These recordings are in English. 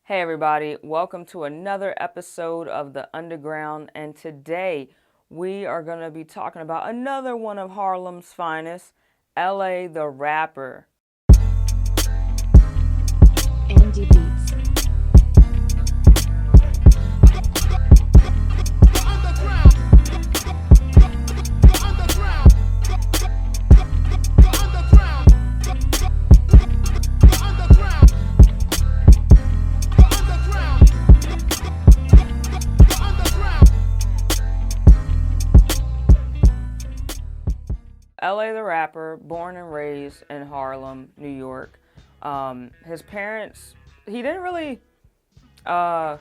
Hey everybody, welcome to another episode of The Underground, and today we are going to be talking about another one of Harlem's finest, LA the Rapper. Andy Beats. LA the Rapper, born and raised in Harlem, New York. His parents, he didn't really uh,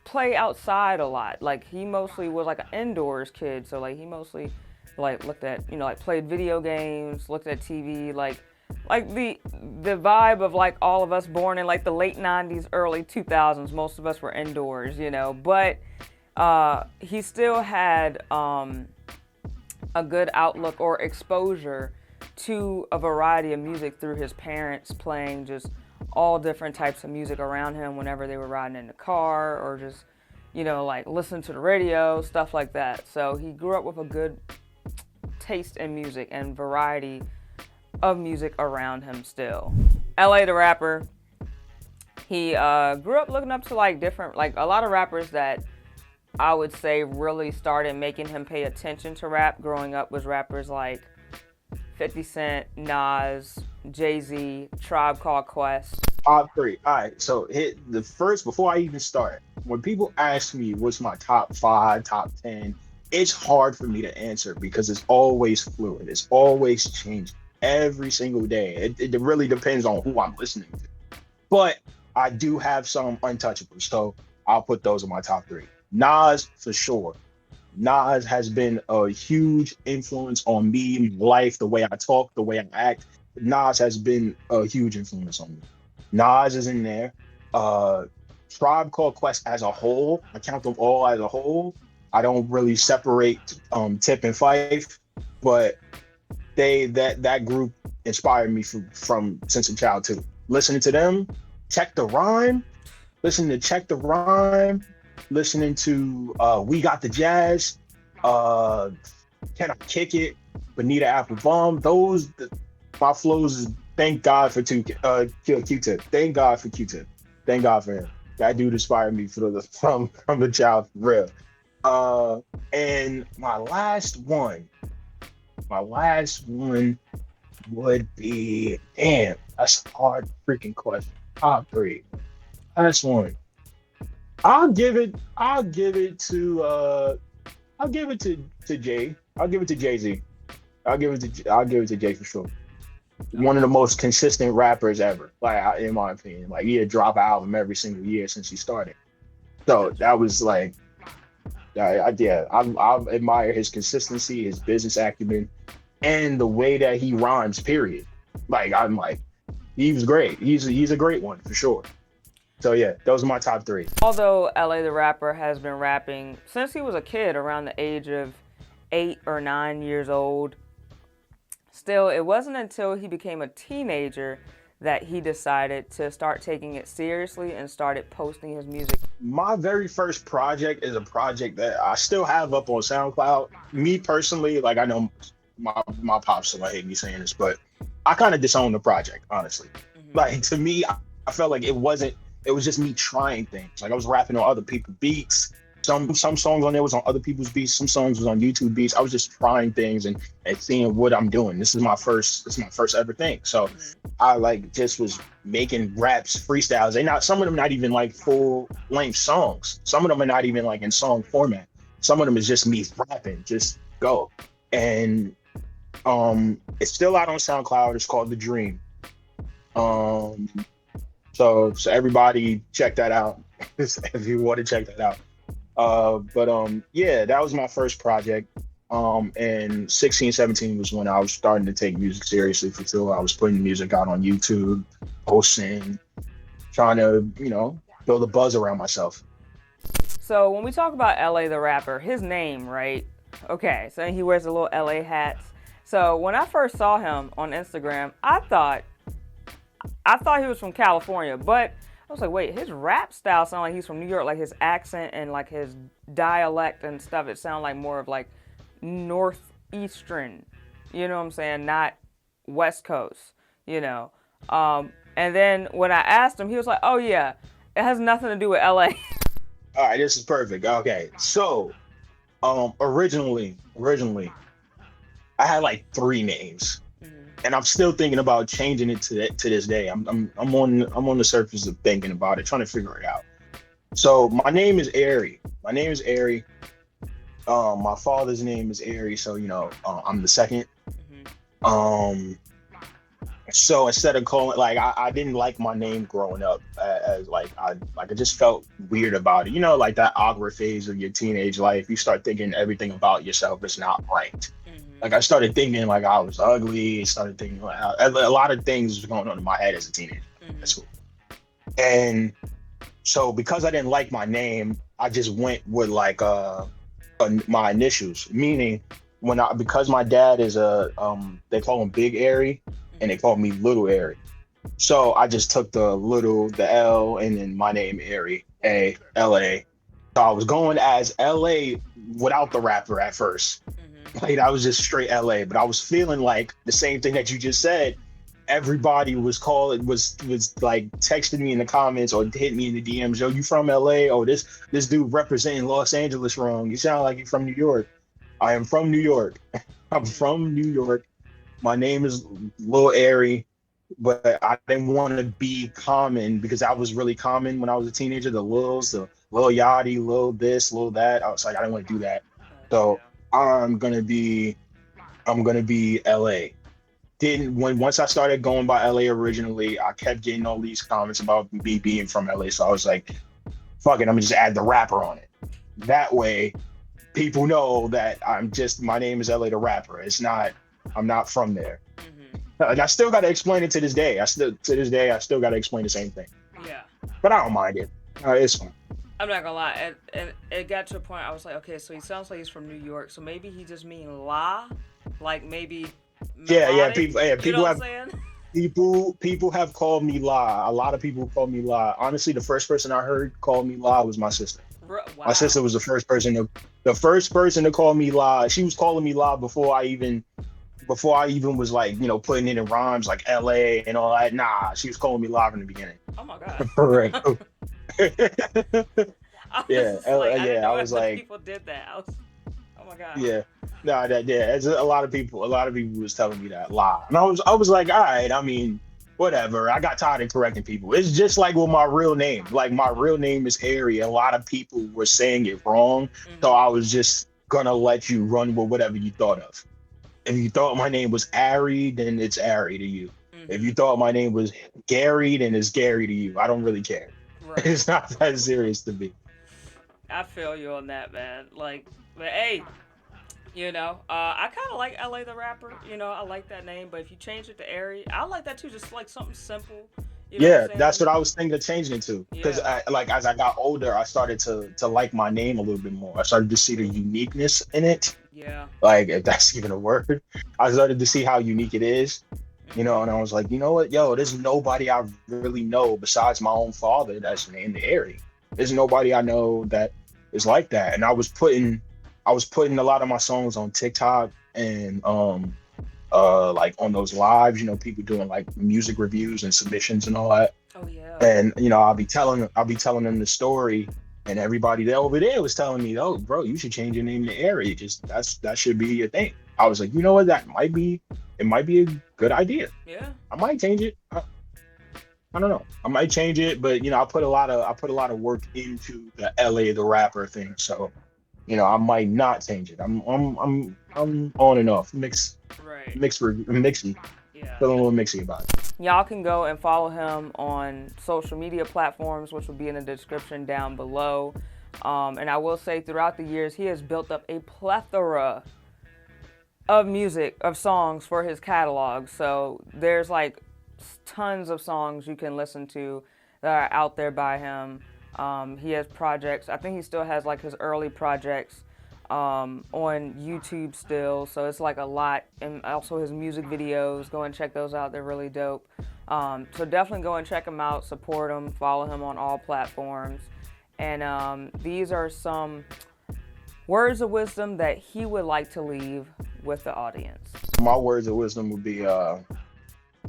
play outside a lot. Like, he mostly was like an indoors kid, so like he mostly like looked at, like played video games, looked at TV, like the vibe of like all of us born in like the late 90s, early 2000s. Most of us were indoors, but he still had a good outlook or exposure to a variety of music through his parents playing just all different types of music around him whenever they were riding in the car or just, like listening to the radio, stuff like that. So he grew up with a good taste in music and variety of music around him still. LA the Rapper, he grew up looking up to like different, like a lot of rappers that I would say really started making him pay attention to rap growing up was rappers like 50 Cent, Nas, Jay-Z, Tribe Called Quest. Top three. All right. So hit the first before I even start. When people ask me what's my top five, top 10, it's hard for me to answer because it's always fluid. It's always changing every single day. It really depends on who I'm listening to. But I do have some untouchables. So I'll put those in my top three. Nas for sure. Nas has been a huge influence on me, my life, the way I talk, the way I act. Nas has been a huge influence on me. Nas is in there. Uh, Tribe Called Quest as a whole, I count them all as a whole. I don't really separate Tip and Fife, but that group inspired me from since a child too. Listening to them, Check the Rhyme, listening to Check the Rhyme, listening to We Got the Jazz, Can I Kick It, Bonita Applebum. My flows is thank God for Q-Tip. Thank God for Q-Tip. Thank God for him. That dude inspired me from the child for real. And my last one would be, damn, that's a hard freaking question. Top three. Last one. I'll give it to Jay. I'll give it to Jay-Z. I'll give it to Jay for sure. One of the most consistent rappers ever, in my opinion. Like he had drop an album every single year since he started. So that was like, I admire his consistency, his business acumen, and the way that he rhymes. Period. Like I'm like, he was great. He's a great one for sure. So yeah, those are my top three. Although LA the Rapper has been rapping since he was a kid, around the age of 8 or 9 years old, still, it wasn't until he became a teenager that he decided to start taking it seriously and started posting his music. My very first project is a project that I still have up on SoundCloud. Me personally, like I know my pops will hate me saying this, but I kind of disowned the project, honestly. Like to me, I felt like it was just me trying things. Like I was rapping on other people's beats. Some songs on there was on other people's beats. Some songs was on YouTube beats. I was just trying things and seeing what I'm doing. This is my first ever thing. So I like just was making raps, freestyles. Some of them not even like full length songs. Some of them are not even like in song format. Some of them is just me rapping, just go. And it's still out on SoundCloud. It's called The Dream. So everybody check that out if you want to check that out. Yeah, that was my first project. And 16, 17 was when I was starting to take music seriously for sure. I was putting music out on YouTube, posting, trying to, build a buzz around myself. So when we talk about LA the Rapper, his name, right? Okay, so he wears the little LA hats. So when I first saw him on Instagram, I thought he was from California, but I was like, wait, his rap style sound like he's from New York, like his accent and like his dialect and stuff. It sound like more of like northeastern, you know what I'm saying? Not West Coast, you know. And then when I asked him, he was like, oh yeah, it has nothing to do with LA. All right, this is perfect. Okay, so originally, I had like three names, and I'm still thinking about changing it to this day. I'm on the surface of thinking about it, trying to figure it out. So my name is Airy. My name is Airy. My father's name is Airy, so I'm the second. Um, so instead of calling like I didn't like my name growing up as I just felt weird about it. Like that awkward phase of your teenage life. You start thinking everything about yourself is not right. Like I started thinking like I was ugly. Started thinking like a lot of things was going on in my head as a teenager. That's cool. And so because I didn't like my name, I just went with my initials, meaning because my dad is they call him Big Airy and they call me Little Airy. So I just took the L and then my name Airy, A-L-A. So I was going as LA without the rapper at first. Like I was just straight LA, but I was feeling like the same thing that you just said. Everybody was like texting me in the comments or hit me in the DMs. Yo, you from LA? Oh, this dude representing Los Angeles wrong. You sound like you're from New York. I am from New York. I'm from New York. My name is Lil Airy, but I didn't want to be common because I was really common when I was a teenager. The Lil Yachty, Lil this, Lil that. I was like, I didn't want to do that. So I'm gonna be LA. Once I started going by LA originally, I kept getting all these comments about me being from LA. So I was like, fuck it, I'm gonna just add the rapper on it. That way, people know that my name is LA the rapper. I'm not from there. And I still gotta explain it to this day. I still gotta explain the same thing. Yeah. But I don't mind it. It's fine. I'm not gonna lie, and it got to a point I was like, okay, so he sounds like he's from New York, so maybe he just mean la, like maybe melodic, People what I'm have saying? people have called me La. A lot of people call me La. Honestly, the first person I heard call me La was my sister. Wow. My sister was the first person to call me La. She was calling me La before I even was like, putting it in rhymes like LA and all that. Nah, she was calling me La in the beginning. Oh my god. Correct. I was know like, people did that. Oh my god. yeah. No, it's a lot of people was telling me that lie. And I was like, all right, I mean, whatever. I got tired of correcting people. It's just like with my real name. Like my real name is Harry. A lot of people were saying it wrong. So I was just gonna let you run with whatever you thought of. If you thought my name was Ari, then it's Ari to you. If you thought my name was Gary, then it's Gary to you. I don't really care. Right. It's not that serious to me. I feel you on that, man. Like, but hey, I kind of like LA the rapper. I like that name. But if you change it to Airy, I like that too. Just like something simple. That's what I was thinking of changing it to. Because as I got older, I started to like my name a little bit more. I started to see the uniqueness in it. Yeah. Like if that's even a word. I started to see how unique it is. And I was like, you know what, yo, there's nobody I really know besides my own father that's named Airy. There's nobody I know that is like that. And I was putting a lot of my songs on TikTok and like on those lives, people doing like music reviews and submissions and all that. Oh yeah. And I'll be telling them the story, and everybody over there was telling me, oh bro, you should change your name to Airy. That should be your thing. I was like, you know what, it might be a good idea. Yeah. I might change it. I don't know. I might change it, but I put a lot of work into the LA the rapper thing. So, I might not change it. I'm on and off. Mixy. Yeah. Feeling a little mixy about it. Y'all can go and follow him on social media platforms, which will be in the description down below. And I will say throughout the years, he has built up a plethora of songs for his catalog. So there's like tons of songs you can listen to that are out there by him. He has projects. I think he still has like his early projects on YouTube still. So it's like a lot. And also his music videos. Go and check those out. They're really dope. So definitely go and check him out, support him, follow him on all platforms. And these are some words of wisdom that he would like to leave with the audience. My words of wisdom would be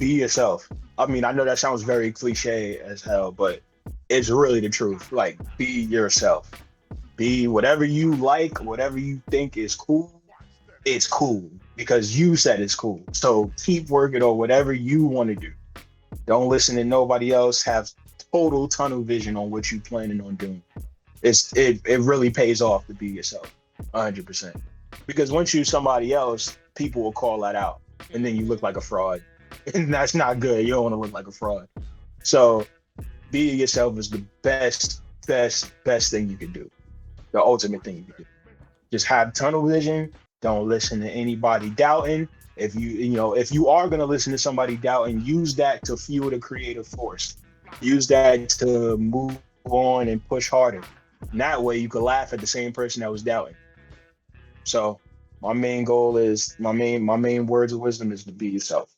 yourself. I mean, I know that sounds very cliche as hell, but it's really the truth. Like, be yourself. Be whatever you like, whatever you think is cool, it's cool because you said it's cool. So keep working on whatever you want to do. Don't listen to nobody else. Have total tunnel vision on what you planning on doing. It really pays off to be yourself, 100%. Because once you're somebody else, people will call that out, and then you look like a fraud, and that's not good. You don't want to look like a fraud. So being yourself is the best thing you can do. The ultimate thing you can do. Just have tunnel vision. Don't listen to anybody doubting. If you are gonna listen to somebody doubting, use that to fuel the creative force. Use that to move on and push harder. And that way you could laugh at the same person that was doubting. So my main goal is my main words of wisdom is to be yourself.